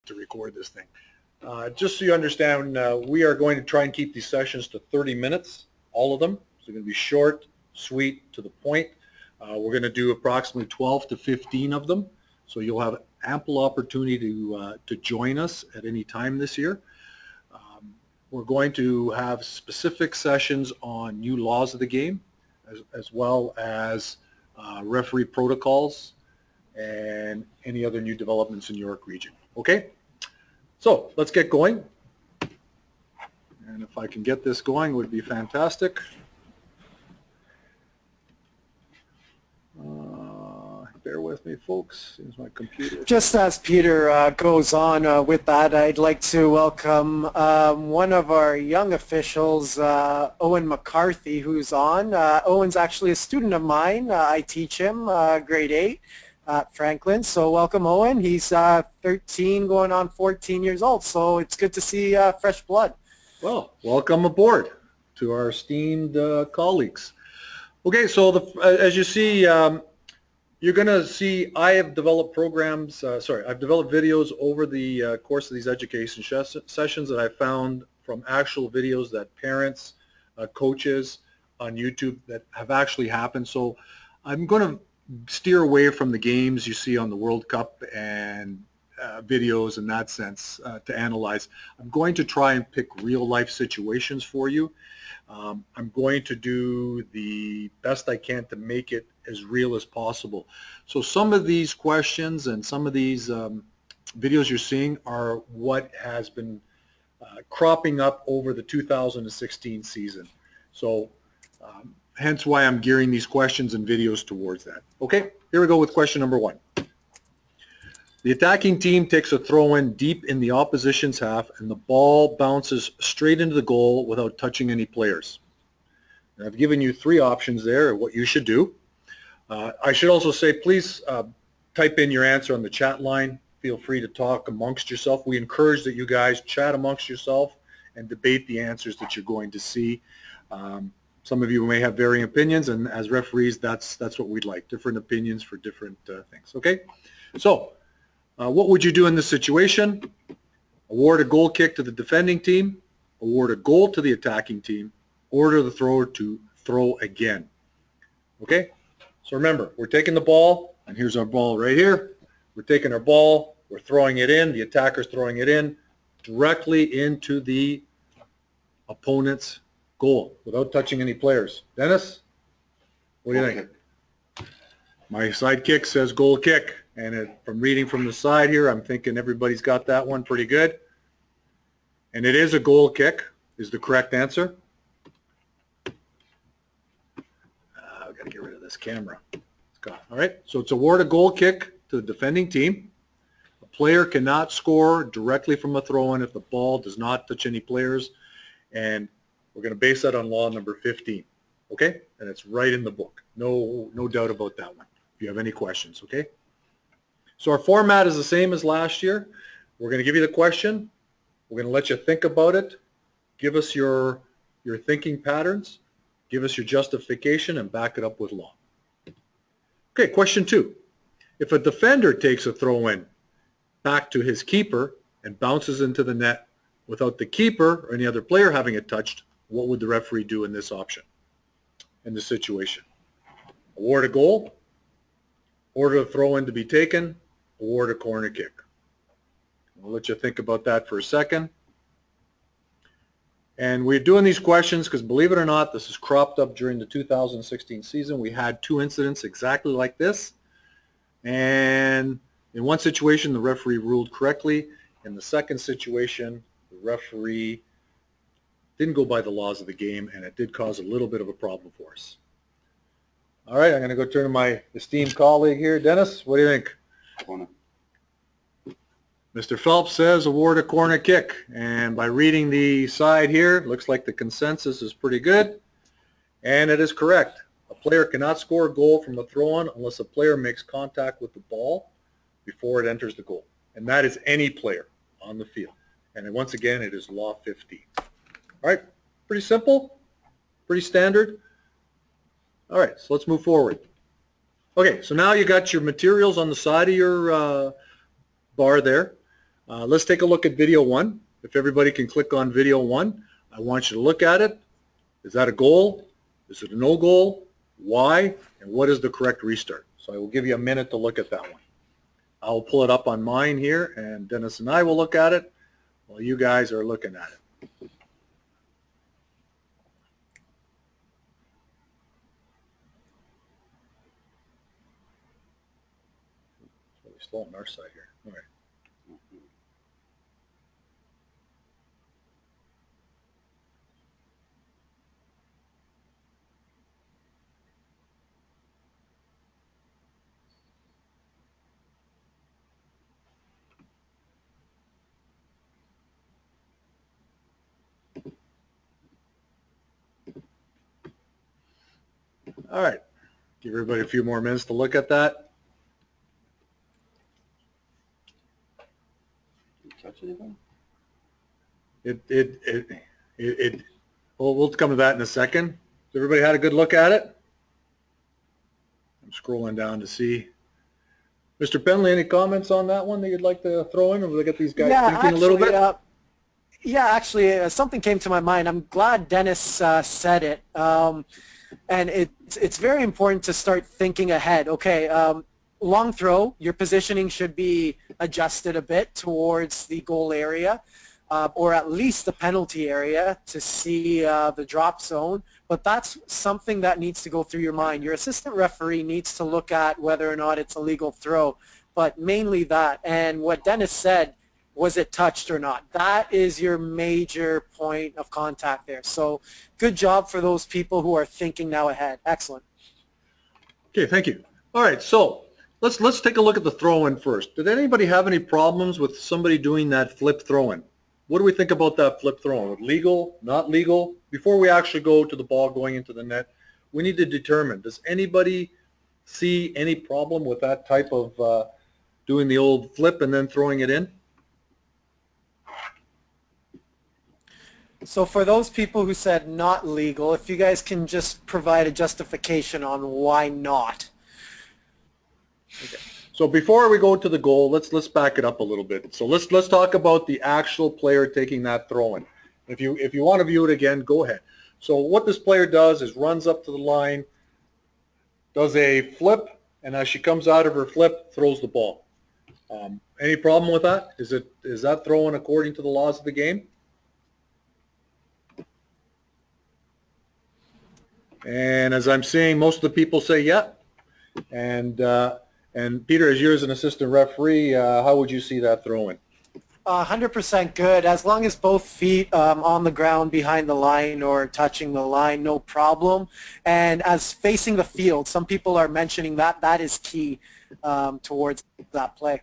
to record this thing. Just so you understand, we are going to try and keep these sessions to 30 minutes, all of them. So they're going to be short, sweet, to the point. We're going to do approximately 12 to 15 of them. So you'll have ample opportunity to join us at any time this year. We're going to have specific sessions on new laws of the game, as well as referee protocols and any other new developments in York Region. Okay? So let's get going. And if I can get this going, it would be fantastic. Bear with me, folks. Seems my computer. Just as Peter goes on with that, I'd like to welcome one of our young officials, Owen McCarthy, who's on. Owen's actually a student of mine. I teach him grade 8 at Franklin. So welcome, Owen. He's 13 going on 14 years old. So it's good to see fresh blood. Well, welcome aboard to our esteemed colleagues. Okay, so as you see, you're going to see I have developed programs, I've developed videos over the course of these education sessions that I found from actual videos that parents, coaches on YouTube that have actually happened. So I'm going to steer away from the games you see on the World Cup and videos in that sense to analyze. I'm going to try and pick real life situations for you. I'm going to do the best I can to make it as real as possible. So some of these questions and some of these videos you're seeing are what has been cropping up over the 2016 season. So hence why I'm gearing these questions and videos towards that. Okay, here we go with question number 1. The attacking team takes a throw-in deep in the opposition's half and the ball bounces straight into the goal without touching any players. And I've given you 3 options there of what you should do. I should also say, please type in your answer on the chat line. Feel free to talk amongst yourself. We encourage that you guys chat amongst yourself and debate the answers that you're going to see. Some of you may have varying opinions, and as referees, that's what we'd like, different opinions for different things. Okay? So, what would you do in this situation? Award a goal kick to the defending team, award a goal to the attacking team, order the thrower to throw again. Okay? So remember, we're taking the ball, and here's our ball right here. We're taking our ball, we're throwing it in, the attacker's throwing it in directly into the opponent's goal without touching any players. Dennis, what do you think? My sidekick says goal kick, and from reading from the side here, I'm thinking everybody's got that one pretty good. And it is a goal kick, is the correct answer. I've got to get rid of this camera. All right, so it's award a goal kick to the defending team. A player cannot score directly from a throw-in if the ball does not touch any players, and we're going to base that on law number 15. Okay, and it's right in the book. No doubt about that one. If you have any questions, okay? So our format is the same as last year. We're going to give you the question. We're going to let you think about it. Give us your thinking patterns. Give us your justification and back it up with law. Okay, question 2. If a defender takes a throw-in back to his keeper and bounces into the net without the keeper or any other player having it touched, what would the referee do in this option, in this situation? Award a goal, order a throw-in to be taken, award a corner kick. I'll let you think about that for a second. And we're doing these questions because, believe it or not, this is cropped up during the 2016 season. We had 2 incidents exactly like this. And in one situation, the referee ruled correctly. In the second situation, the referee didn't go by the laws of the game, and it did cause a little bit of a problem for us. All right, I'm going to go turn to my esteemed colleague here. Dennis, what do you think? Corner. Mr. Phelps says award a corner kick, and by reading the side here, it looks like the consensus is pretty good, and it is correct. A player cannot score a goal from a throw-in unless a player makes contact with the ball before it enters the goal, and that is any player on the field. And once again, it is law 15. All right, pretty simple, pretty standard. All right, so let's move forward. Okay, so now you got your materials on the side of your bar there. Let's take a look at video 1. If everybody can click on video 1, I want you to look at it. Is that a goal? Is it a no goal? Why? And what is the correct restart? So I will give you a minute to look at that one. I'll pull it up on mine here, and Dennis and I will look at it while you guys are looking at it. It's really slow on our side here. All right. All right. Give everybody a few more minutes to look at that. Touch anything? We'll come to that in a second. Has everybody had a good look at it? I'm scrolling down to see. Mr. Penley, any comments on that one that you'd like to throw in, or will we get these guys thinking a little bit? Actually, something came to my mind. I'm glad Dennis said it. And it's very important to start thinking ahead. Okay, long throw, your positioning should be adjusted a bit towards the goal area, or at least the penalty area to see the drop zone. But that's something that needs to go through your mind. Your assistant referee needs to look at whether or not it's a legal throw, but mainly that. And what Dennis said, was it touched or not? That is your major point of contact there. So good job for those people who are thinking now ahead. Excellent. Okay, thank you. All right, so let's take a look at the throw-in first. Did anybody have any problems with somebody doing that flip throw-in? What do we think about that flip throw-in? Legal, not legal? Before we actually go to the ball going into the net, we need to determine, does anybody see any problem with that type of doing the old flip and then throwing it in? So for those people who said not legal, if you guys can just provide a justification on why not. Okay. So before we go to the goal, let's back it up a little bit. So let's talk about the actual player taking that throw in. If you want to view it again, go ahead. So what this player does is runs up to the line, does a flip, and as she comes out of her flip, throws the ball. Any problem with that? Is that throw-in according to the laws of the game? And as I'm seeing, most of the people say yeah. And Peter, as you're an assistant referee, how would you see that throw-in? 100% good. As long as both feet on the ground behind the line or touching the line, no problem. And as facing the field, some people are mentioning that is key towards that play.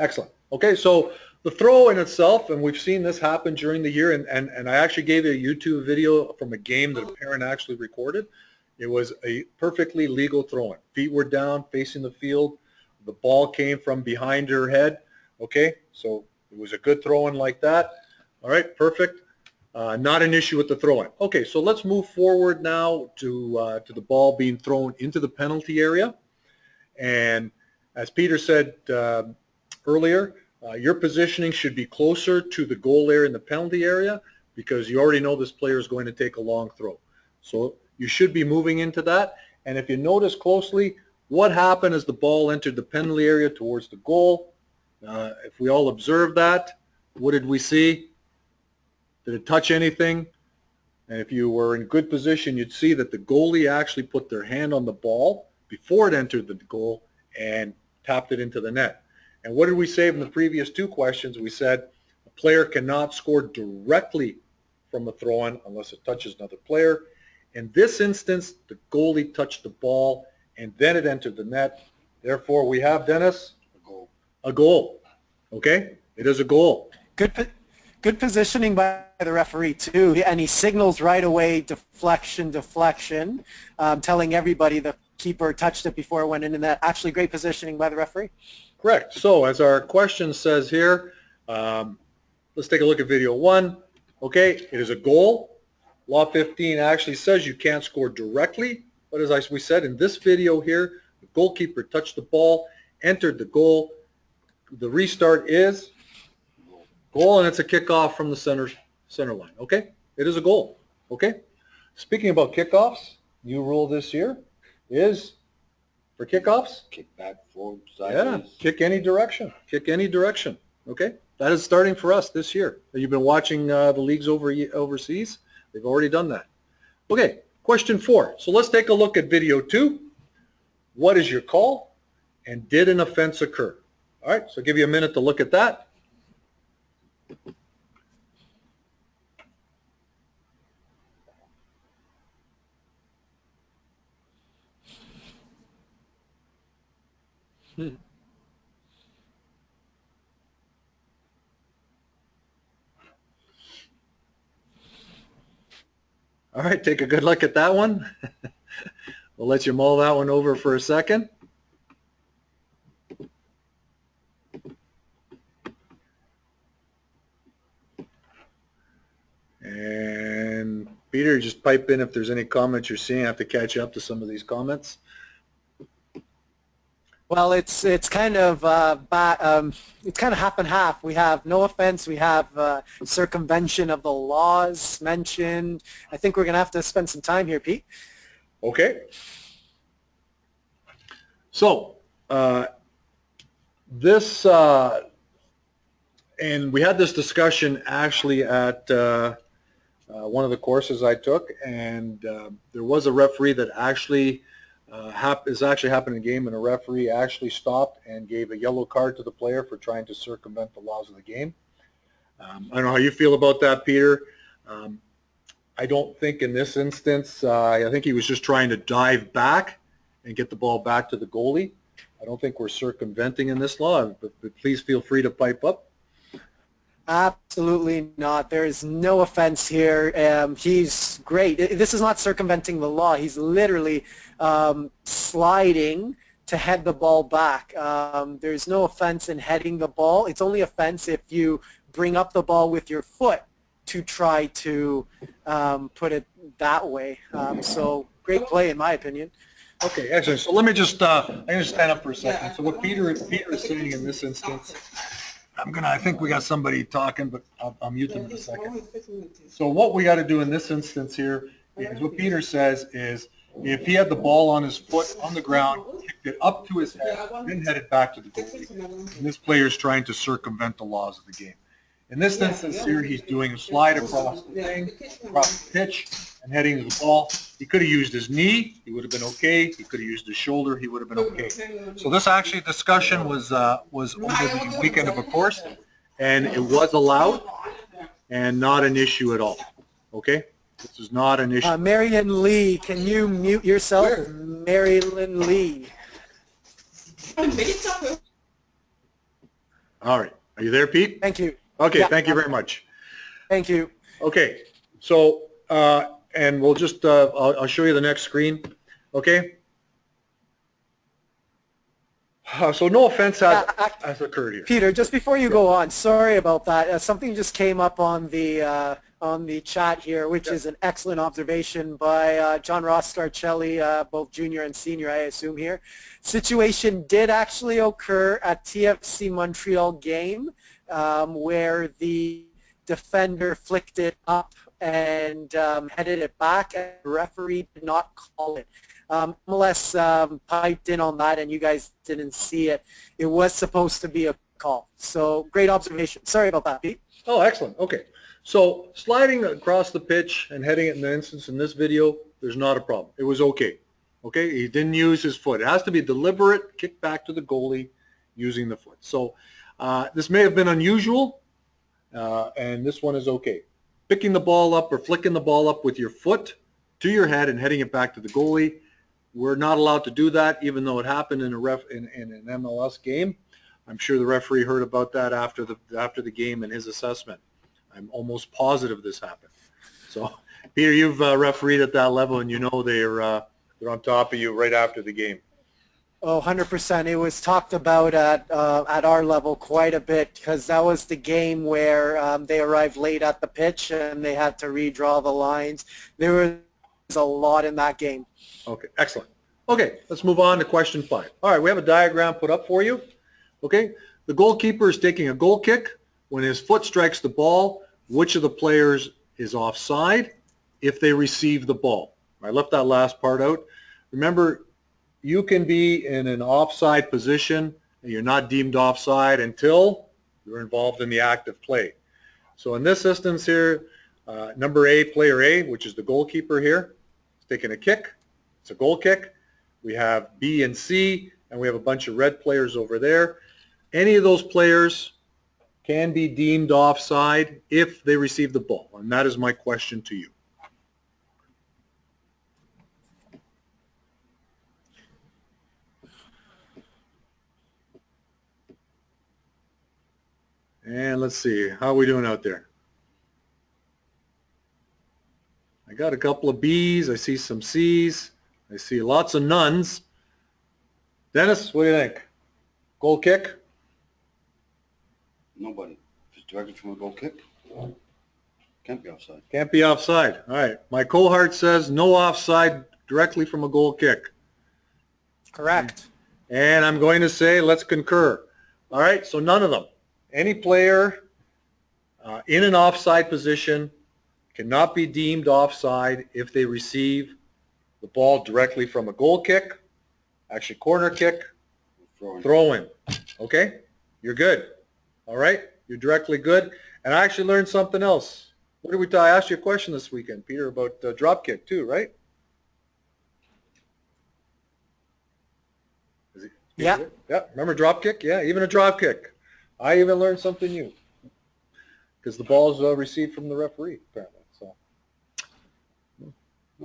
Excellent. Okay, so the throw in itself, and we've seen this happen during the year, and I actually gave a YouTube video from a game that a parent actually recorded. It was a perfectly legal throw-in. Feet were down, facing the field. The ball came from behind her head. Okay, so it was a good throw-in like that. All right, perfect. Not an issue with the throw-in. Okay, so let's move forward now to the ball being thrown into the penalty area. And as Peter said earlier, your positioning should be closer to the goal area and the penalty area because you already know this player is going to take a long throw. So you should be moving into that. And if you notice closely, what happened as the ball entered the penalty area towards the goal? If we all observe that, what did we see? Did it touch anything? And if you were in good position, you'd see that the goalie actually put their hand on the ball before it entered the goal and tapped it into the net. And what did we say in the previous two questions? We said a player cannot score directly from a throw-in unless it touches another player. In this instance, the goalie touched the ball and then it entered the net. Therefore, we have, Dennis, a goal. Okay? It is a goal. Good positioning by the referee too, and he signals right away deflection, telling everybody the keeper touched it before it went in the net. Actually, great positioning by the referee. Correct. So as our question says here, let's take a look at video 1. Okay, it is a goal. Law 15 actually says you can't score directly, but as we said in this video here, the goalkeeper touched the ball, entered the goal. The restart is Goal, and it's a kickoff from the center line. Okay, it is a goal. Okay. Speaking about kickoffs, new rule this year is for kickoffs. Kick back, forward, Yeah, sideways. kick any direction. Kick any direction. Okay, that is starting for us this year. You've been watching the leagues overseas. They've already done that. Okay, question 4. So let's take a look at video 2. What is your call, and did an offense occur? All right, so I'll give you a minute to look at that. All right, take a good look at that one. We'll let you mull that one over for a second. And Peter, just pipe in if there's any comments you're seeing. I have to catch up to some of these comments. Well, it's kind of it's kind of half and half. We have no offense. We have circumvention of the laws mentioned. I think we're going to have to spend some time here, Pete. Okay. So this and we had this discussion actually at one of the courses I took, and there was a referee that actually is actually happened in a game, and a referee actually stopped and gave a yellow card to the player for trying to circumvent the laws of the game. I don't know how you feel about that, Peter. I don't think in this instance, I think he was just trying to dive back and get the ball back to the goalie. I don't think we're circumventing in this law, but please feel free to pipe up. Absolutely not. There is no offense here. He's great. This is not circumventing the law. He's literally sliding to head the ball back. There's no offense in heading the ball. It's only offense if you bring up the ball with your foot to try to put it that way. So great play in my opinion. Okay, excellent. So let me just, I'm going to stand up for a second. So what Peter is saying in this instance, I think we got somebody talking, but I'll mute them in a second. So what we got to do in this instance here is what Peter says is if he had the ball on his foot on the ground, kicked it up to his head, then headed back to the goalie, and this player is trying to circumvent the laws of the game. In this instance here, he's doing a slide across the thing, across the pitch, and heading to the ball. He could have used his knee. He would have been okay. He could have used his shoulder. He would have been okay. So this actually discussion was over the weekend of a course, and it was allowed and not an issue at all. Okay? This is not an issue. Marion Lee, can you mute yourself? Sure. Marilyn Lee. All right. Are you there, Pete? Thank you. Okay, Yeah. thank you very much. Thank you. Okay, so, and we'll just, I'll show you the next screen, okay? So no offense has occurred here. Peter, just before you go on, sorry about that. Something just came up on the chat here, which is an excellent observation by John Ross Starcelli, both junior and senior, I assume here. Situation did actually occur at TFC Montreal game where the defender flicked it up and headed it back, and the referee did not call it. MLS piped in on that, and you guys didn't see it. It was supposed to be a call. So great observation. Sorry about that, Pete. Oh, excellent. Okay. So sliding across the pitch and heading it in the instance in this video, there's not a problem. It was okay. Okay? He didn't use his foot. It has to be deliberate, kick back to the goalie using the foot. So this may have been unusual, and this one is okay. Picking the ball up or flicking the ball up with your foot to your head and heading it back to the goalie, we're not allowed to do that, even though it happened in an MLS game. I'm sure the referee heard about that after the game in his assessment. I'm almost positive this happened. So, Peter, you've refereed at that level, and you know they're on top of you right after the game. Oh, 100%. It was talked about at our level quite a bit because that was the game where they arrived late at the pitch and they had to redraw the lines. There was a lot in that game. Okay, excellent. Okay, let's move on to question 5. All right, we have a diagram put up for you. Okay, the goalkeeper is taking a goal kick. when his foot strikes the ball, which of the players is offside if they receive the ball. I left that last part out. Remember, you can be in an offside position and you're not deemed offside until you're involved in the act of play. So in this instance here, number A, player A, which is the goalkeeper here, is taking a kick. It's a goal kick. We have B and C, and we have a bunch of red players over there. Any of those players can be deemed offside if they receive the ball, and that is my question to you. And let's see, how are we doing out there? I got a couple of B's, I see some C's, I see lots of nones. Dennis, what do you think? Goal kick? Nobody. If it's directed from a goal kick, can't be offside. Can't be offside. All right. My cohort says no offside directly from a goal kick. Correct. And I'm going to say let's concur. All right, so none of them. Any player in an offside position cannot be deemed offside if they receive the ball directly from a goal kick, actually corner kick, throw in. Okay? You're good. All right? You're directly good. And I actually learned something else. What did we I asked you a question this weekend, Peter, about drop kick too, right? Yeah. Yeah. Remember drop kick? Yeah, even a drop kick. I even learned something new because the ball is received from the referee, apparently. So.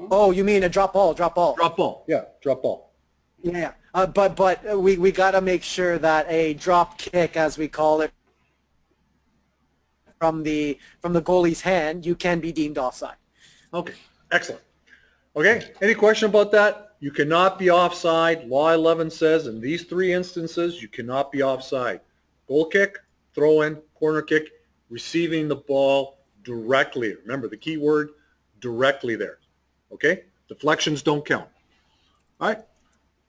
Oh, you mean a drop ball? Drop ball. Drop ball. Yeah, drop ball. Yeah. But we got to make sure that a drop kick, as we call it, from the goalie's hand, you can be deemed offside. Okay. Excellent. Okay. Any question about that? You cannot be offside. Law 11 says in these three instances, you cannot be offside. Goal kick, throw in, corner kick, receiving the ball directly. Remember the key word, directly there. Okay? Deflections don't count. All right.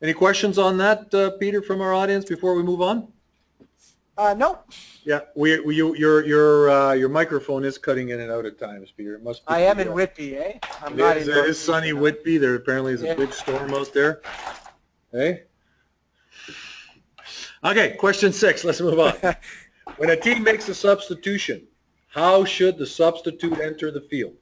Any questions on that, Peter, from our audience before we move on? No. Yeah, your microphone is cutting in and out at times, Peter. It must be, I am in Whitby, eh? I'm not in it is sunny Whitby. There apparently is a big storm out there. Hey? Okay, question 6. Let's move on. When a team makes a substitution, how should the substitute enter the field?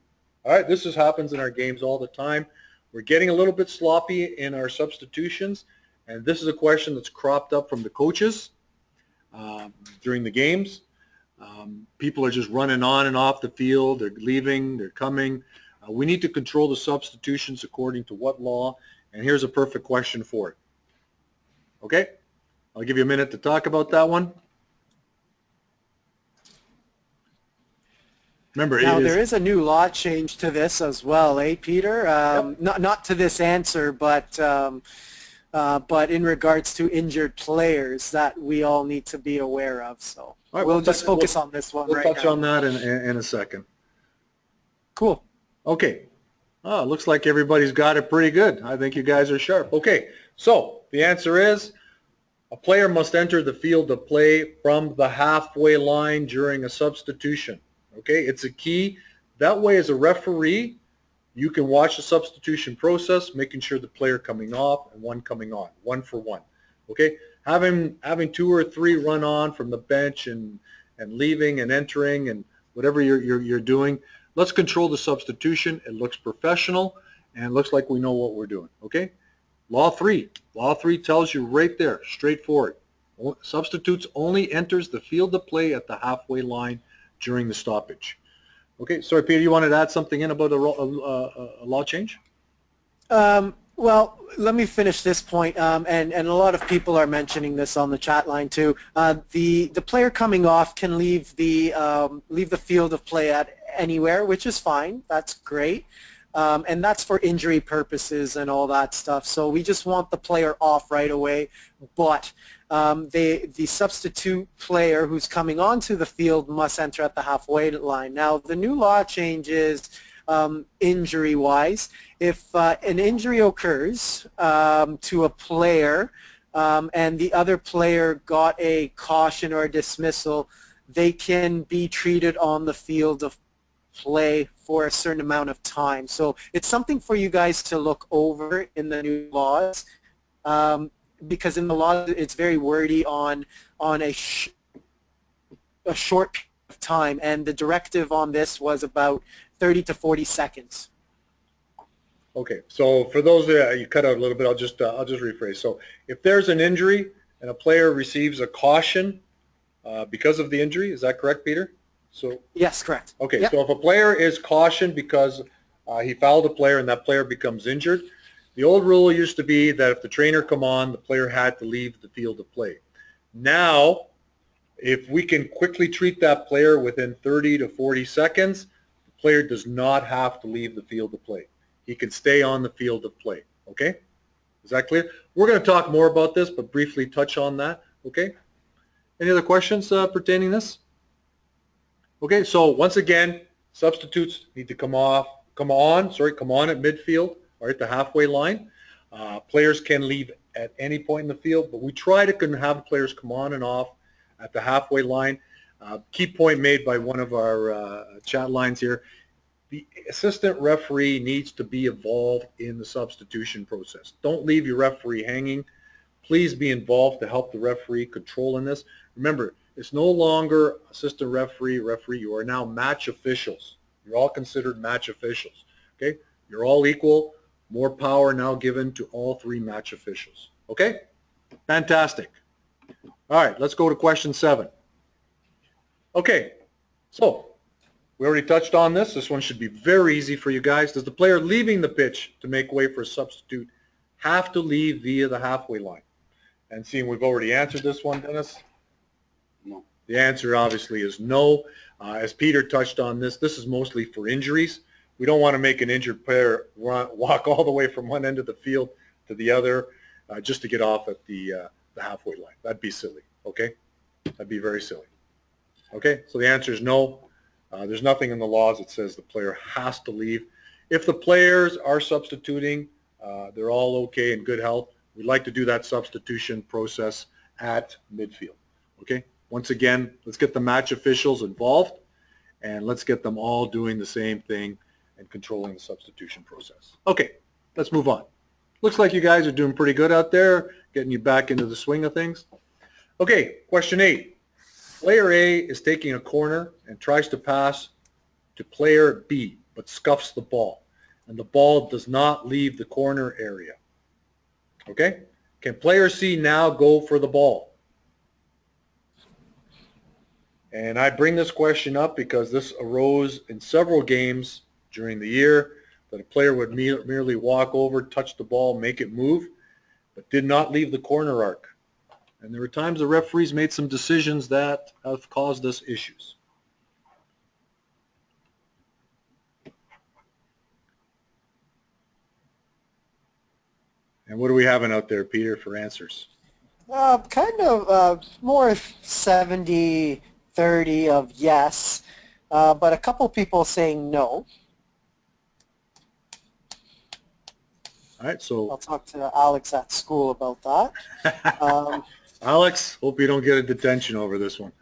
All right, this happens in our games all the time. We're getting a little bit sloppy in our substitutions, and this is a question that's cropped up from the coaches during the games. People are just running on and off the field. They're leaving. They're coming. We need to control the substitutions according to what law? And here's a perfect question for it. Okay? I'll give you a minute to talk about that one. Remember, now there is a new law change to this as well, eh, Peter? Yep. Not to this answer, but in regards to injured players that we all need to be aware of. So right, we'll just focus on this one right now. We'll touch on that in a second. Cool. Okay. Oh, looks like everybody's got it pretty good. I think you guys are sharp. Okay, so the answer is a player must enter the field of play from the halfway line during a substitution. Okay, it's a key. That way, as a referee, you can watch the substitution process, making sure the player coming off and one coming on, one for one. Okay, having 2 or 3 run on from the bench and leaving and entering and whatever you're doing. Let's control the substitution. It looks professional and it looks like we know what we're doing. Okay, Law 3 tells you right there, straightforward. Substitutes only enters the field of play at the halfway line during the stoppage. Okay, sorry, Peter, you wanted to add something in about a law change? Well, let me finish this point, and a lot of people are mentioning this on the chat line too. The player coming off can leave the field of play at anywhere, which is fine. That's great. And that's for injury purposes and all that stuff. So we just want the player off right away. But the substitute player who's coming onto the field must enter at the halfway line. Now, the new law changes injury-wise. If an injury occurs to a player and the other player got a caution or a dismissal, they can be treated on the field of play for a certain amount of time. So it's something for you guys to look over in the new laws, because in the law it's very wordy on a short period of time, and the directive on this was about 30 to 40 seconds. Okay, so for those you cut out a little bit, I'll just rephrase. So if there's an injury and a player receives a caution because of the injury, is that correct, Peter? So yes, correct. okay, yep. So if a player is cautioned because he fouled a player and that player becomes injured, the old rule used to be that if the trainer come on, the player had to leave the field of play. Now, if we can quickly treat that player within 30 to 40 seconds, the player does not have to leave the field of play. He can stay on the field of play, okay? Is that clear? We're going to talk more about this, but briefly touch on that, okay? Any other questions pertaining to this? Okay, so once again, substitutes need to come on at midfield or at the halfway line. Players can leave at any point in the field, but we try to have players come on and off at the halfway line. Key point made by one of our chat lines here. The assistant referee needs to be involved in the substitution process. Don't leave your referee hanging. Please be involved to help the referee control in this. Remember, it's no longer assistant referee. You are now match officials. You're all considered match officials. Okay? You're all equal. More power now given to all three match officials. Okay? Fantastic. All right, let's go to question 7. Okay, so we already touched on this. This one should be very easy for you guys. Does the player leaving the pitch to make way for a substitute have to leave via the halfway line? And seeing we've already answered this one, Dennis? No. The answer obviously is no. As Peter touched on this is mostly for injuries. We don't want to make an injured player walk all the way from one end of the field to the other just to get off at the halfway line. That'd be silly, okay? That'd be very silly. Okay, so the answer is no. There's nothing in the laws that says the player has to leave. If the players are substituting, they're all okay in good health, we'd like to do that substitution process at midfield. Okay, once again, let's get the match officials involved and let's get them all doing the same thing and controlling the substitution process. Okay, let's move on. Looks like you guys are doing pretty good out there, getting you back into the swing of things. Okay, question 8. Player A is taking a corner and tries to pass to player B, but scuffs the ball, and the ball does not leave the corner area. Okay? Can player C now go for the ball? And I bring this question up because this arose in several games during the year, that a player would merely walk over, touch the ball, make it move, but did not leave the corner arc. And there were times the referees made some decisions that have caused us issues. And what are we having out there, Peter, for answers? Kind of more 70-30 of yes, but a couple people saying no. All right, so I'll talk to Alex at school about that. Alex, hope you don't get a detention over this one.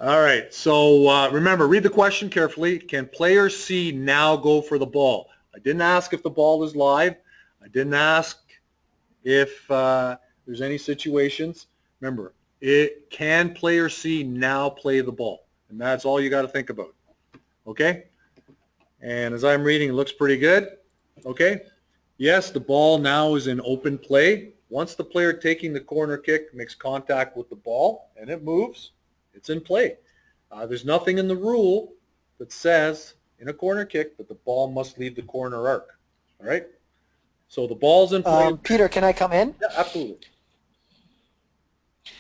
All right, so remember, read the question carefully. Can player C now go for the ball? I didn't ask if the ball is live. I didn't ask if there's any situations. Remember, can player C now play the ball? And that's all you got to think about. Okay? And as I'm reading, it looks pretty good. Okay? Yes, the ball now is in open play. Once the player taking the corner kick makes contact with the ball and it moves, it's in play. There's nothing in the rule that says in a corner kick that the ball must leave the corner arc. All right? So the ball's in play. Peter, can I come in? Yeah, absolutely.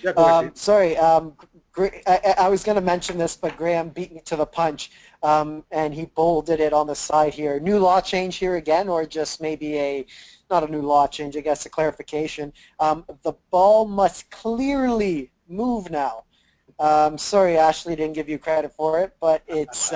Yeah, go ahead. Sorry, I was going to mention this, but Graham beat me to the punch, and he bolded it on the side here. New law change here again, or just maybe not a new law change, I guess a clarification. The ball must clearly move now. Sorry, Ashley, didn't give you credit for it, but it's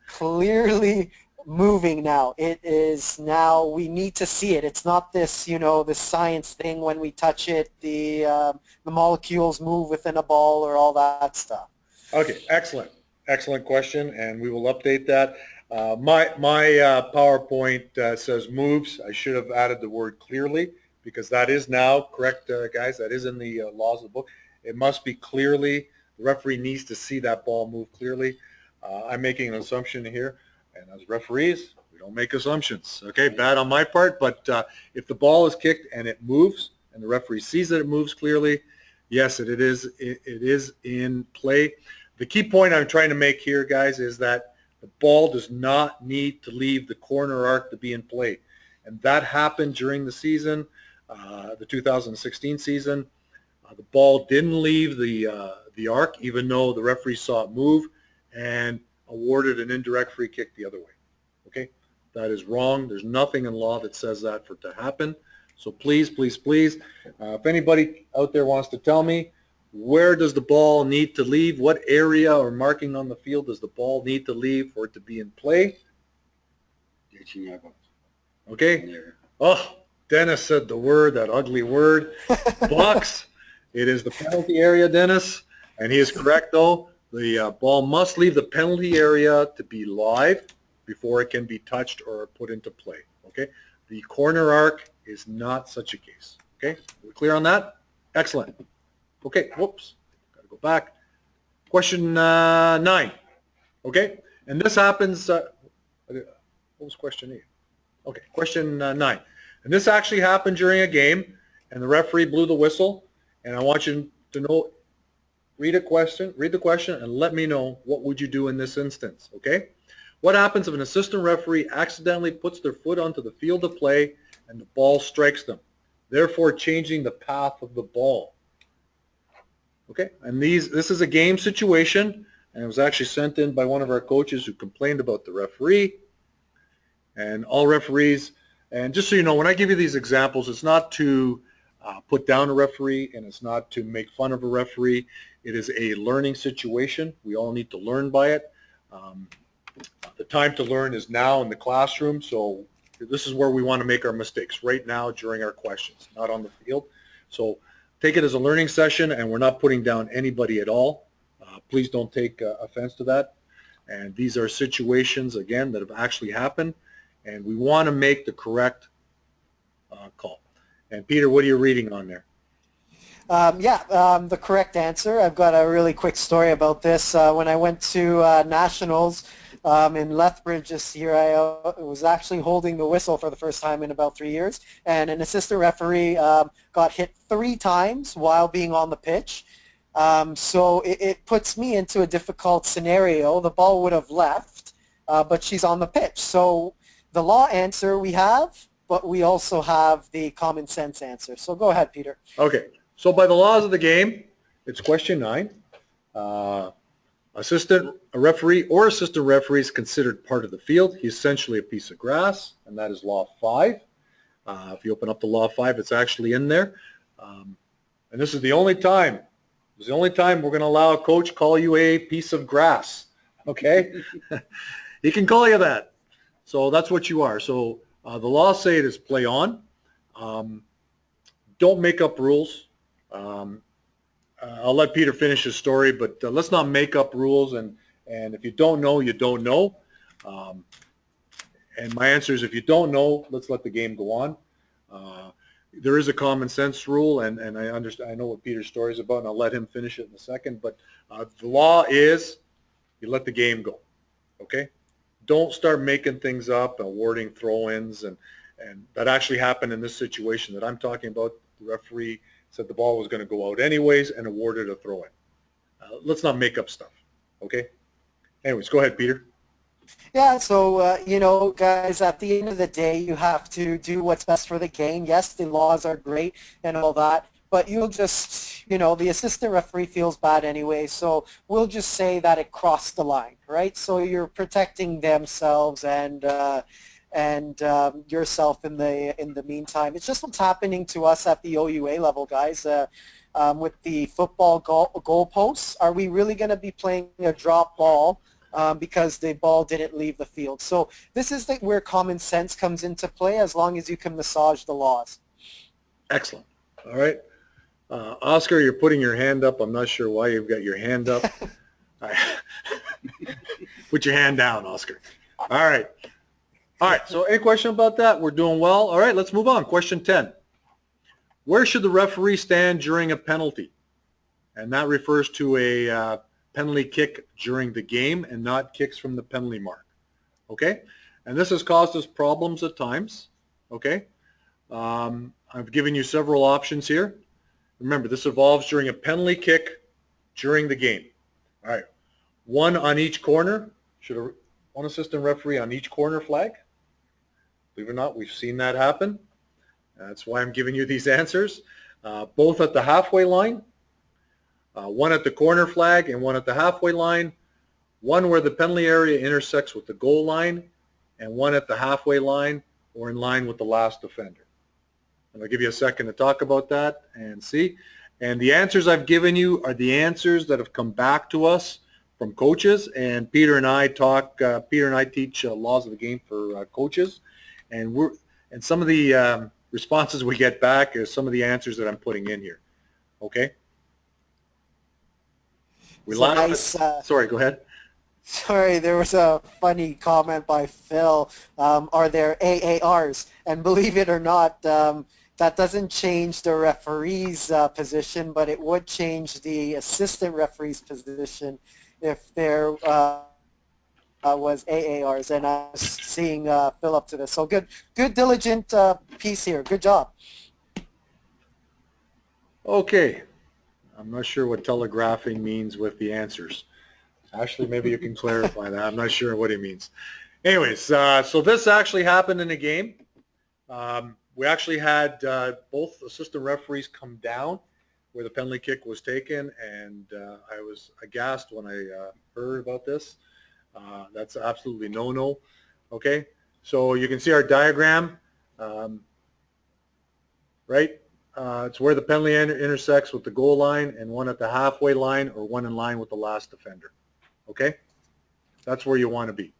clearly moving now. It is now, we need to see it. It's not this, this science thing when we touch it, the molecules move within a ball or all that stuff. Okay, excellent. Excellent question, and we will update that. My PowerPoint says moves. I should have added the word clearly because that is now correct, guys. That is in the laws of the book. It must be clearly. The referee needs to see that ball move clearly. I'm making an assumption here, and as referees, we don't make assumptions. Okay, bad on my part, but if the ball is kicked and it moves, and the referee sees that it moves clearly, yes, it is in play. The key point I'm trying to make here, guys, is that the ball does not need to leave the corner arc to be in play. And that happened during the season, the 2016 season. The ball didn't leave the arc, even though the referee saw it move and awarded an indirect free kick the other way. Okay? That is wrong. There's nothing in law that says that for it to happen. So please, please, please, if anybody out there wants to tell me, where does the ball need to leave? What area or marking on the field does the ball need to leave for it to be in play? Okay. Oh, Dennis said the word, that ugly word, box. It is the penalty area, Dennis, and he is correct though. The ball must leave the penalty area to be live before it can be touched or put into play. Okay. The corner arc is not such a case. Okay. We're clear on that? Excellent. Okay, whoops, got to go back. Question 9, okay? And this happens, what was question 8? Okay, question 9. And this actually happened during a game, and the referee blew the whistle, and I want you to know, read the question, and let me know what would you do in this instance, okay? What happens if an assistant referee accidentally puts their foot onto the field of play and the ball strikes them, therefore changing the path of the ball? Okay, and this is a game situation, and it was actually sent in by one of our coaches who complained about the referee. And all referees, and just so you know, when I give you these examples, it's not to put down a referee, and it's not to make fun of a referee. It is a learning situation. We all need to learn by it. The time to learn is now in the classroom, so this is where we want to make our mistakes, right now during our questions, not on the field. So take it as a learning session, and we're not putting down anybody at all. Please don't take offense to that. And these are situations, again, that have actually happened, and we want to make the correct call. And Peter, what are you reading on there? The correct answer. I've got a really quick story about this. When I went to Nationals in Lethbridge this year, I was actually holding the whistle for the first time in about 3 years, and an assistant referee got hit 3 times while being on the pitch. So it puts me into a difficult scenario. The ball would have left, but she's on the pitch. So the law answer we have, but we also have the common sense answer. So go ahead, Peter. Okay. So by the laws of the game, it's question 9. A referee or assistant referee is considered part of the field. He's essentially a piece of grass, and that is Law 5. If you open up the Law 5, it's actually in there. And this is the only time, we're going to allow a coach call you a piece of grass, okay? He can call you that. So that's what you are. So the laws say it is play on. Don't make up rules. I'll let Peter finish his story, but let's not make up rules, and if you don't know, you don't know. And my answer is, if you don't know, let's let the game go on. There is a common sense rule, and I understand. I know what Peter's story is about, and I'll let him finish it in a second. But the law is, you let the game go. Okay? Don't start making things up, awarding throw-ins, and that actually happened in this situation that I'm talking about. The referee said the ball was going to go out anyways and awarded a throw-in. Let's not make up stuff, okay? Anyways, go ahead, Peter. Yeah, so, guys, at the end of the day, you have to do what's best for the game. Yes, the laws are great and all that, but you'll just, the assistant referee feels bad anyway, so we'll just say that it crossed the line, right? So you're protecting themselves and yourself in the meantime. It's just what's happening to us at the OUA level, guys. With the football goalposts, are we really going to be playing a drop ball because the ball didn't leave the field. So this is where common sense comes into play, as long as you can massage the laws. Excellent. All right. Oscar, you're putting your hand up. I'm not sure why you've got your hand up. Put your hand down, Oscar. All right. All right. So any question about that? We're doing well. All right. Let's move on. Question 10. Where should the referee stand during a penalty? And that refers to a penalty kick during the game and not kicks from the penalty mark. Okay? And this has caused us problems at times. Okay? I've given you several options here. Remember, this evolves during a penalty kick during the game. All right. One on each corner. Should one assistant referee on each corner flag? Believe it or not, we've seen that happen. That's why I'm giving you these answers. Both at the halfway line. One at the corner flag and one at the halfway line. One where the penalty area intersects with the goal line. And one at the halfway line or in line with the last defender. And I'll give you a second to talk about that and see. And the answers I've given you are the answers that have come back to us from coaches. And Peter and I teach laws of the game for coaches. And some of the responses we get back is some of the answers that I'm putting in here. Okay? Sorry, go ahead. Sorry, there was a funny comment by Phil. Are there AARs? And believe it or not, that doesn't change the referee's position, but it would change the assistant referee's position if there was AARs. And I was seeing Phil up to this. So good diligent piece here. Good job. Okay. I'm not sure what telegraphing means with the answers. Ashley, maybe you can clarify that. I'm not sure what he means. Anyways, so this actually happened in a game. We actually had both assistant referees come down where the penalty kick was taken, and I was aghast when I heard about this. That's absolutely no-no. Okay, so you can see our diagram, right? It's where the penalty intersects with the goal line, and one at the halfway line or one in line with the last defender. Okay, that's where you want to be.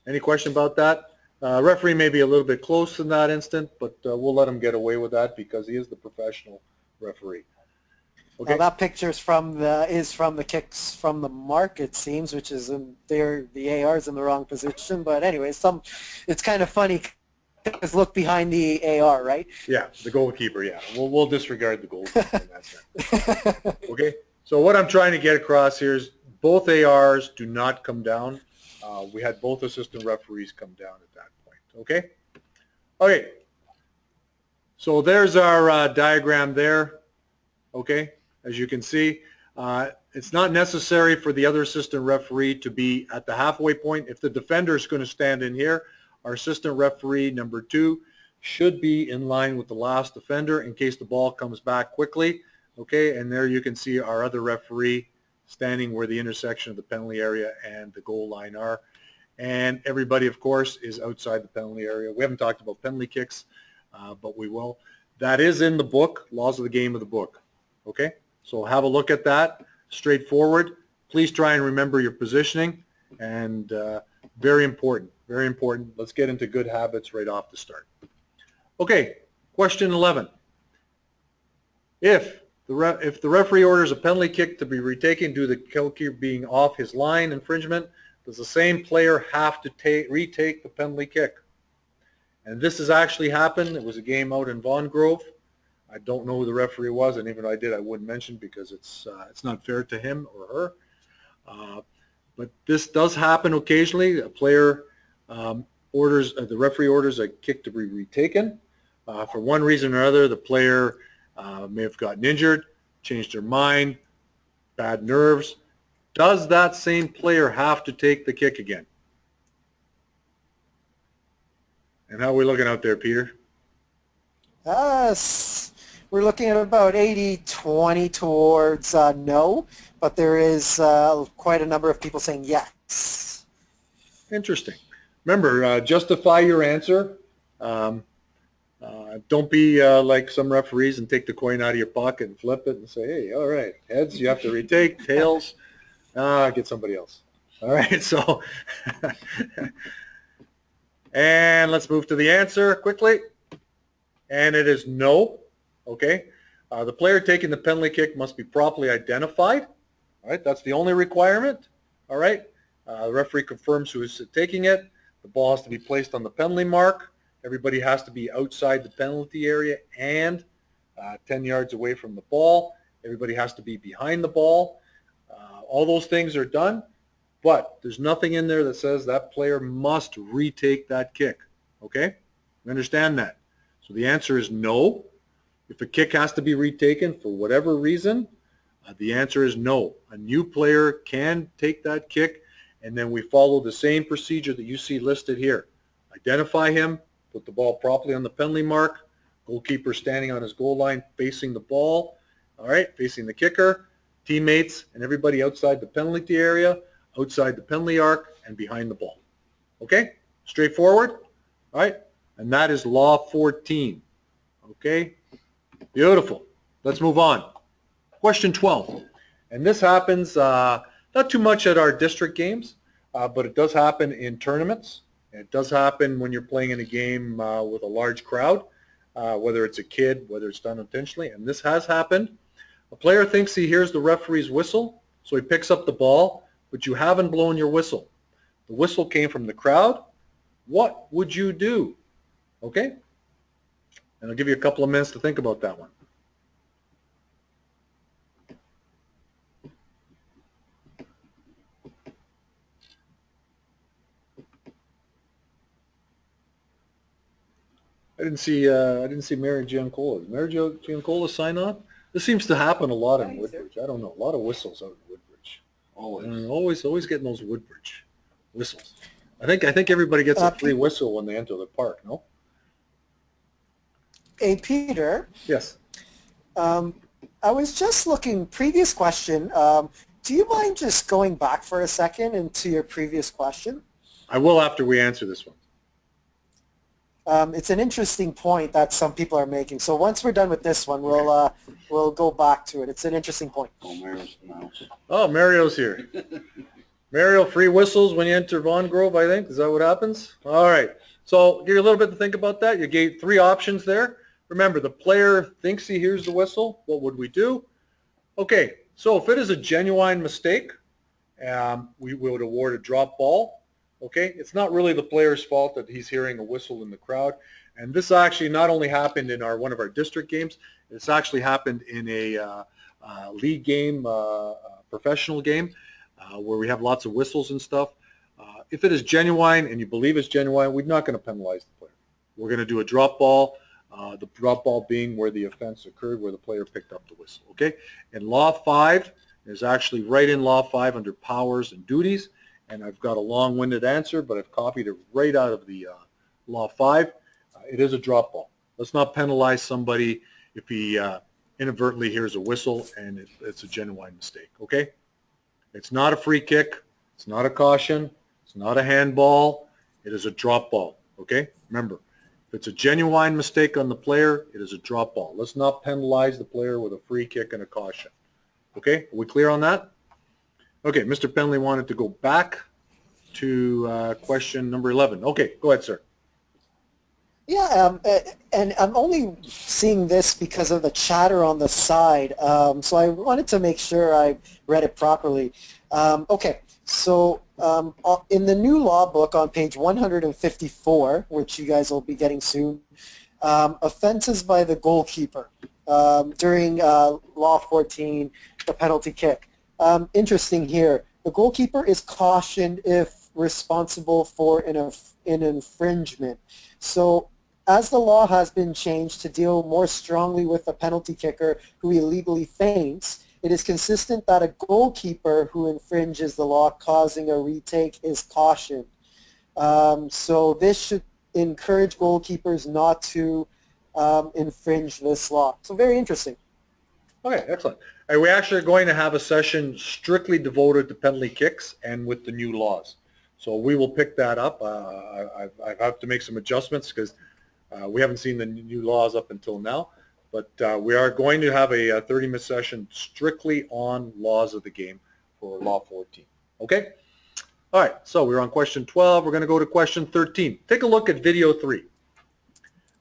Any question about that? Referee may be a little bit close in that instant, but we'll let him get away with that because he is the professional referee. Okay. Well, that picture is from the kicks from the mark, it seems, which is the AR's in the wrong position. But anyway, it's kind of funny because look behind the AR, right? Yeah, the goalkeeper. Yeah, we'll disregard the goalkeeper in that sense. Okay. So what I'm trying to get across here is both ARs do not come down. We had both assistant referees come down at that point. Okay? Okay. So there's our diagram there. Okay? As you can see, it's not necessary for the other assistant referee to be at the halfway point. If the defender is going to stand in here, our assistant referee number 2 should be in line with the last defender in case the ball comes back quickly. Okay, and there you can see our other referee standing where the intersection of the penalty area and the goal line are. And everybody, of course, is outside the penalty area. We haven't talked about penalty kicks, but we will. That is in the book, Laws of the Game of the book. Okay, so have a look at that. Straightforward. Please try and remember your positioning. And very important, very important. Let's get into good habits right off the start. Okay, question 11. If the referee orders a penalty kick to be retaken due to the kicker being off his line infringement, does the same player have to retake the penalty kick? And this has actually happened. It was a game out in Vaughan Grove. I don't know who the referee was, and even if I did, I wouldn't mention because it's not fair to him or her. But this does happen occasionally. A player the referee orders a kick to be retaken. For one reason or other, the player may have gotten injured, changed their mind, bad nerves. Does that same player have to take the kick again? And how are we looking out there, Peter? We're looking at about 80-20 towards no, but there is quite a number of people saying yes. Interesting. Remember, justify your answer. Don't be like some referees and take the coin out of your pocket and flip it and say, hey, all right, heads, you have to retake, tails, get somebody else. All right, so, and let's move to the answer quickly. And it is no, okay? The player taking the penalty kick must be properly identified. All right, that's the only requirement. All right, the referee confirms who is taking it. The ball has to be placed on the penalty mark. Everybody has to be outside the penalty area and 10 yards away from the ball. Everybody has to be behind the ball. All those things are done, but there's nothing in there that says that player must retake that kick. Okay? You understand that? So the answer is no. If a kick has to be retaken for whatever reason, the answer is no. A new player can take that kick, and then we follow the same procedure that you see listed here. Identify him, put the ball properly on the penalty mark, goalkeeper standing on his goal line facing the ball, all right, facing the kicker, teammates and everybody outside the penalty area, outside the penalty arc, and behind the ball. Okay? Straightforward? All right? And that is Law 14. Okay? Beautiful. Let's move on. Question 12. And this happens not too much at our district games, but it does happen in tournaments. It does happen when you're playing in a game with a large crowd, whether it's a kid, whether it's done intentionally. And this has happened. A player thinks he hears the referee's whistle, so he picks up the ball, but you haven't blown your whistle. The whistle came from the crowd. What would you do? Okay? And I'll give you a couple of minutes to think about that one. I didn't see Mary Giancola. Did Mary Giancola sign on? This seems to happen a lot in Woodbridge. I don't know. A lot of whistles out in Woodbridge. Always getting those Woodbridge whistles. I think everybody gets a free whistle when they enter the park. No? Hey, Peter. Yes. I was just looking, previous question. Do you mind just going back for a second into your previous question? I will after we answer this one. It's an interesting point that some people are making. So once we're done with this one, we'll go back to it. It's an interesting point. Oh, Mario's the mouse. Oh, Mario's here. Mario, free whistles when you enter Vaughan Grove, I think. Is that what happens? All right. So give you a little bit to think about that. You gave 3 options there. Remember, the player thinks he hears the whistle. What would we do? Okay, so if it is a genuine mistake, we would award a drop ball. Okay, it's not really the player's fault that he's hearing a whistle in the crowd. And this actually not only happened in one of our district games, it's actually happened in a league game, professional game, where we have lots of whistles and stuff. If it is genuine and you believe it's genuine, we're not going to penalize the player. We're going to do a drop ball, the drop ball being where the offense occurred, where the player picked up the whistle. Okay, in Law 5, there's actually right in Law 5 under powers and duties, and I've got a long-winded answer, but I've copied it right out of the Law 5. It is a drop ball. Let's not penalize somebody if he inadvertently hears a whistle and it's a genuine mistake, okay? It's not a free kick. It's not a caution. It's not a handball. It is a drop ball, okay? Remember, if it's a genuine mistake on the player, it is a drop ball. Let's not penalize the player with a free kick and a caution. Okay, are we clear on that? Okay, Mr. Penley wanted to go back to question number 11. Okay, go ahead, sir. Yeah, and I'm only seeing this because of the chatter on the side, so I wanted to make sure I read it properly. Okay, so in the new law book on page 154, which you guys will be getting soon, offenses by the goalkeeper during Law 14, the penalty kick. Interesting here. The goalkeeper is cautioned if responsible for an infringement. So as the law has been changed to deal more strongly with a penalty kicker who illegally feints, it is consistent that a goalkeeper who infringes the law causing a retake is cautioned. So this should encourage goalkeepers not to infringe this law. So very interesting. Okay, excellent. And we actually are going to have a session strictly devoted to penalty kicks and with the new laws. So we will pick that up. I have to make some adjustments because we haven't seen the new laws up until now. But we are going to have a 30-minute session strictly on laws of the game for Law 14. Okay? All right, so we're on question 12. We're going to go to question 13. Take a look at video 3.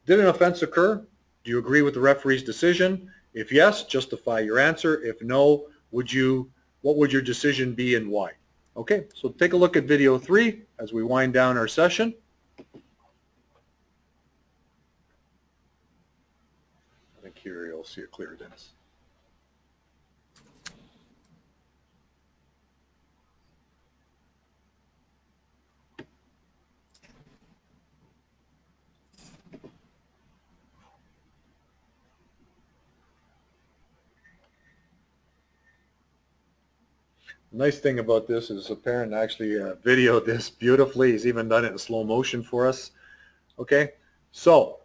Did an offense occur? Do you agree with the referee's decision? If yes, justify your answer. If no, what would your decision be and why? Okay, so take a look at video 3 as we wind down our session. I think here you'll see it clear, Dennis. The nice thing about this is the parent actually videoed this beautifully. He's even done it in slow motion for us. Okay, so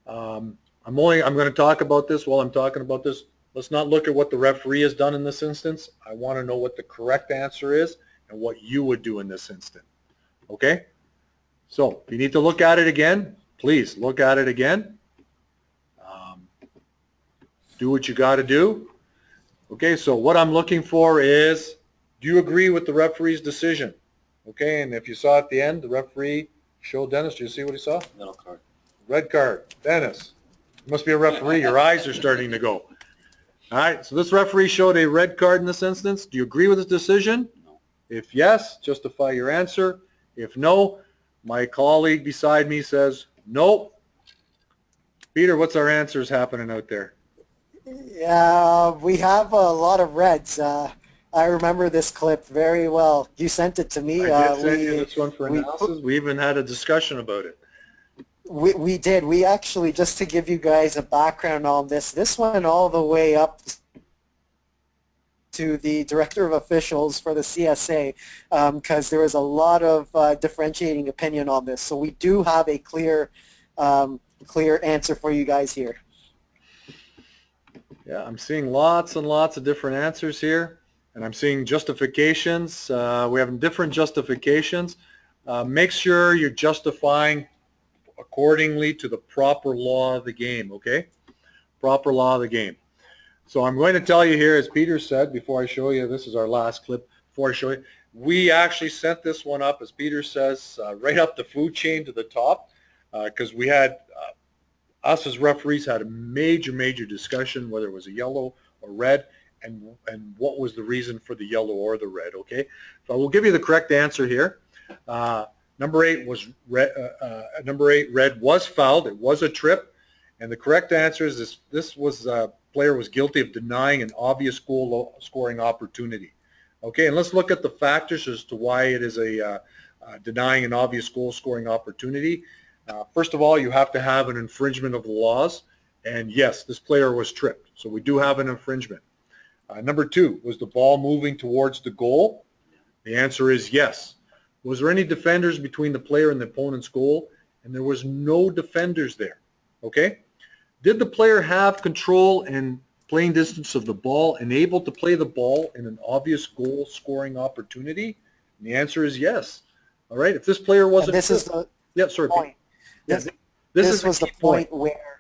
I'm going to talk about this while I'm talking about this. Let's not look at what the referee has done in this instance. I want to know what the correct answer is and what you would do in this instance. Okay, so if you need to look at it again, please look at it again. Do what you got to do. Okay, so what I'm looking for is, do you agree with the referee's decision? Okay, and if you saw at the end, the referee showed Dennis. Do you see what he saw? Yellow card. Red card. Dennis, you must be a referee. Your eyes are starting to go. All right, so this referee showed a red card in this instance. Do you agree with his decision? No. If yes, justify your answer. If no, my colleague beside me says no. Peter, what's our answers happening out there? Yeah, we have a lot of reds. I remember this clip very well. You sent it to me. I did send you this one for analysis. We even had a discussion about it. We did. We actually, just to give you guys a background on this went all the way up to the director of officials for the CSA, because there was a lot of differentiating opinion on this. So we do have a clear answer for you guys here. Yeah, I'm seeing lots and lots of different answers here, and I'm seeing justifications. We have different justifications. Make sure you're justifying accordingly to the proper law of the game, okay? Proper law of the game. So I'm going to tell you here, as Peter said, before I show you, this is our last clip, before I show you, we actually sent this one up, as Peter says, right up the food chain to the top, because we had us as referees had a major discussion whether it was a yellow or red, and what was the reason for the yellow or the red. Okay, so I will give you the correct answer here. Number 8 was red. Number 8, red was fouled. It was a trip, and the correct answer is this was player was guilty of denying an obvious goal scoring opportunity. Okay, and let's look at the factors as to why it is a denying an obvious goal scoring opportunity. First of all, you have to have an infringement of the laws, and yes, this player was tripped, so we do have an infringement. Number 2, was the ball moving towards the goal? The answer is yes. Was there any defenders between the player and the opponent's goal? And there was no defenders there. Okay? Did the player have control and playing distance of the ball and able to play the ball in an obvious goal scoring opportunity? And the answer is yes. All right, if this player wasn't... And this is the point. Yeah, this was the point where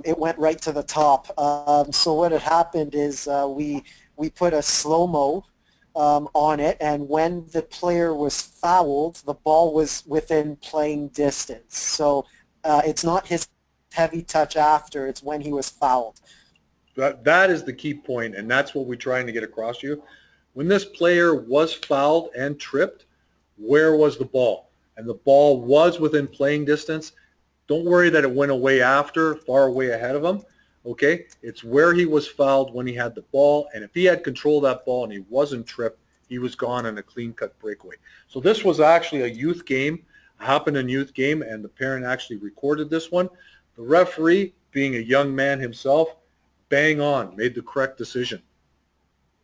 it went right to the top. So what had happened is we put a slow-mo on it, and when the player was fouled, the ball was within playing distance. So it's not his heavy touch after, it's when he was fouled. That is the key point, and that's what we're trying to get across to you. When this player was fouled and tripped, where was the ball? And the ball was within playing distance. Don't worry that it went away after, far away ahead of him. Okay, it's where he was fouled when he had the ball, and if he had control of that ball and he wasn't tripped, he was gone on a clean-cut breakaway. So this was actually a youth game, happened in youth game, and the parent actually recorded this one. The referee, being a young man himself, bang on, made the correct decision.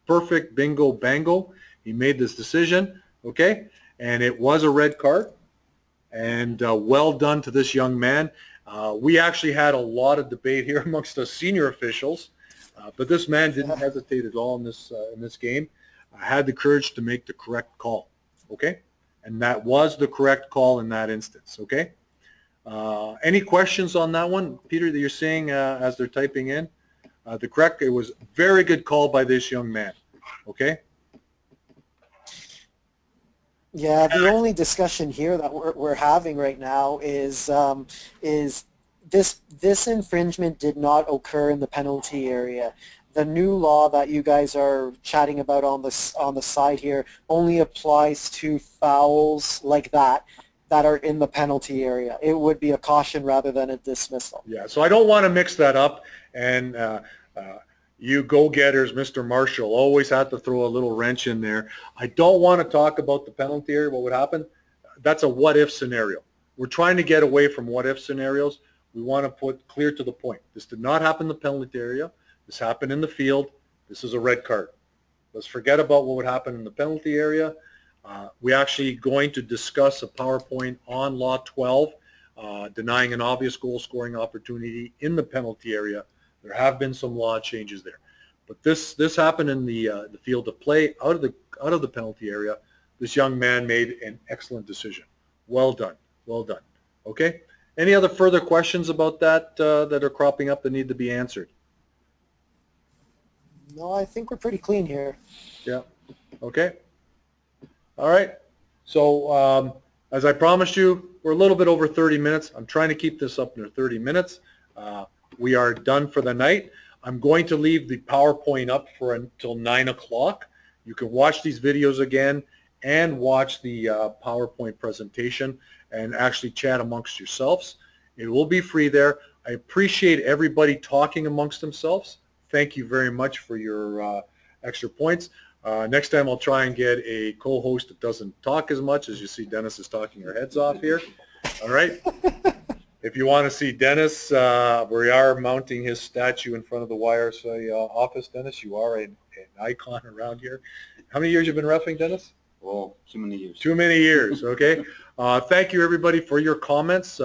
Perfect, bingo, bango. He made this decision, okay, and it was a red card. And well done to this young man. We actually had a lot of debate here amongst the senior officials, but this man didn't hesitate at all in this game. Had the courage to make the correct call, okay? And that was the correct call in that instance, okay? Any questions on that one, Peter, that you're seeing as they're typing in? It was a very good call by this young man, okay? Yeah, the only discussion here that we're having right now is this infringement did not occur in the penalty area. The new law that you guys are chatting about on the side here only applies to fouls like that are in the penalty area. It would be a caution rather than a dismissal. Yeah, so I don't want to mix that up, and you go-getters, Mr. Marshall, always have to throw a little wrench in there. I don't want to talk about the penalty area, what would happen. That's a what-if scenario. We're trying to get away from what-if scenarios. We want to put clear to the point. This did not happen in the penalty area. This happened in the field. This is a red card. Let's forget about what would happen in the penalty area. We're actually going to discuss a PowerPoint on Law 12, denying an obvious goal scoring opportunity in the penalty area. There have been some law changes there, but this happened in the field of play out of the penalty area. This young man made an excellent decision. Well done, well done. Okay. Any other further questions about that that are cropping up that need to be answered? No, I think we're pretty clean here. Yeah. Okay. All right. So as I promised you, we're a little bit over 30 minutes. I'm trying to keep this up to 30 minutes. We are done for the night. I'm going to leave the PowerPoint up for until 9 o'clock. You can watch these videos again and watch the PowerPoint presentation and actually chat amongst yourselves. It will be free there. I appreciate everybody talking amongst themselves. Thank you very much for your extra points. Next time I'll try and get a co-host that doesn't talk as much. As you see, Dennis is talking our heads off here. All right. If you want to see Dennis, we are mounting his statue in front of the YRC office. Dennis, you are an icon around here. How many years you been reffing, Dennis? Oh, too many years. Too many years, okay. Thank you, everybody, for your comments.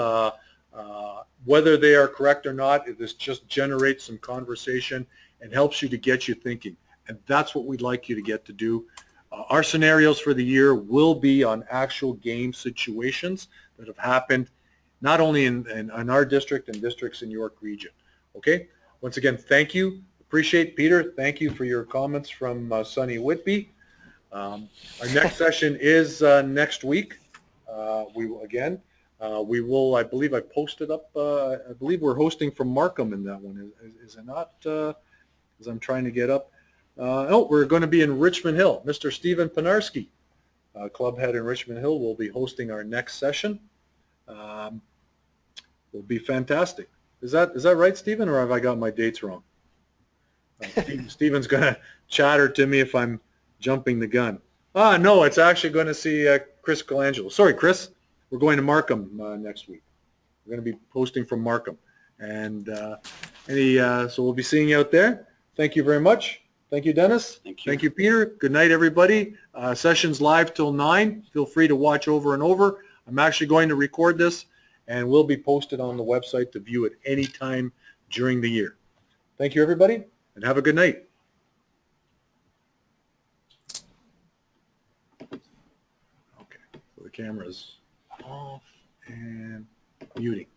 Whether they are correct or not, this just generates some conversation and helps you to get you thinking. And that's what we'd like you to get to do. Our scenarios for the year will be on actual game situations that have happened not only in our district and districts in York Region. Okay? Once again, thank you. Appreciate Peter. Thank you for your comments from Sunny Whitby. Our next session is next week. We will, again, we will, I believe I posted up, I believe we're hosting from Markham in that one. Is it not, as I'm trying to get up? Oh, we're going to be in Richmond Hill. Mr. Stephen Panarski, club head in Richmond Hill, will be hosting our next session. Will be fantastic. Is that right, Stephen, or have I got my dates wrong? Stephen's going to chatter to me if I'm jumping the gun. No, it's actually going to see Chris Colangelo. Sorry, Chris. We're going to Markham next week. We're going to be posting from Markham. And so we'll be seeing you out there. Thank you very much. Thank you, Dennis. Thank you. Thank you, Peter. Good night, everybody. Session's live till 9. Feel free to watch over and over. I'm actually going to record this and will be posted on the website to view at any time during the year. Thank you, everybody, and have a good night. Okay, so the camera's off and muting.